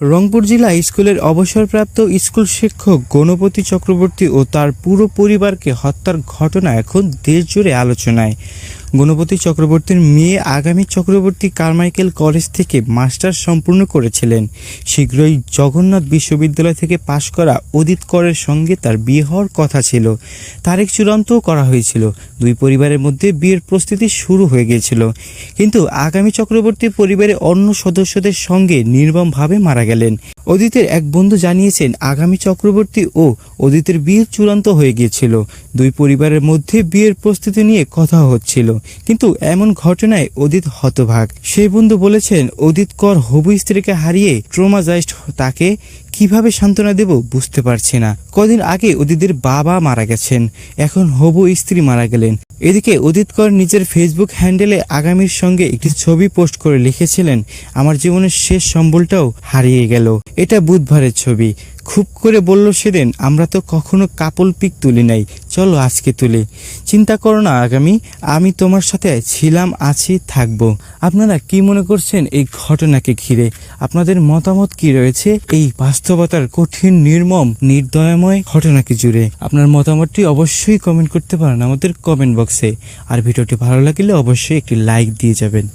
রংপুর জেলা স্কুলের অবসরপ্রাপ্ত স্কুল শিক্ষক গণপতি চক্রবর্তী ও তার পুরো পরিবারকে হত্যার ঘটনা এখন দেশ জুড়ে আলোচনায়। গণপতি চক্রবর্তীর মেয়ে আগামী চক্রবর্তী কারমাইকেল কলেজ থেকে মাস্টার্স সম্পূর্ণ করেছিলেন। শীঘ্রই জগন্নাথ বিশ্ববিদ্যালয় থেকে পাশ করা অদিত করের সঙ্গে তার বিয়ে হওয়ার কথা ছিল। তারিখ চূড়ান্তও করা হয়েছিল। দুই পরিবারের মধ্যে বিয়ের প্রস্তুতি শুরু হয়ে গিয়েছিল, কিন্তু আগামী চক্রবর্তী পরিবারের অন্য সদস্যদের সঙ্গে নির্মমভাবে মারা গেলেন। অদিতের এক বন্ধু জানিয়েছেন, আগামী চক্রবর্তী ও অদিতের বিয়ে চূড়ান্ত হয়ে গিয়েছিল। দুই পরিবারের মধ্যে বিয়ের প্রস্তুতি নিয়ে কথা হচ্ছিল, কিন্তু এমন ঘটনায় অদিত হতভাগ। সেই বন্ধু বলেছেন, অদিত কর হবু স্ত্রীকে হারিয়ে ট্রমাজাইজড, তাকে কিভাবে সান্ত্বনা দেব বুঝতে পারছি না। কদিন আগে অদিতের বাবা মারা গেছেন, এখন হবু স্ত্রী মারা গেলেন। এদিকে অদিত কর নিজের ফেসবুক হ্যান্ডেলে আগামীর সঙ্গে একটি ছবি পোস্ট করে লিখেছিলেন, আমার জীবনের শেষ সম্বলটাও হারিয়ে গেল। এটা বুধবারের ছবি। খুব করে বলল সেদিন, আমরা তো কখনো কাপল পিক তুলি নাই, চলো আজকে তুলি। চিন্তা করো না আগামী, আমি তোমার সাথে ছিলাম, আছি, থাকবো। আপনারা কি মনে করছেন এই ঘটনাকে ঘিরে? আপনাদের মতামত কি রয়েছে এই বাস্তবতার কঠিন, নির্মম, নির্দয়াময় ঘটনাকে জুড়ে? আপনার মতামতটি অবশ্যই কমেন্ট করতে পারেন আমাদের কমেন্ট বক্সে। আর ভিডিওটি ভালো লাগলে অবশ্যই একটি লাইক দিয়ে যাবেন।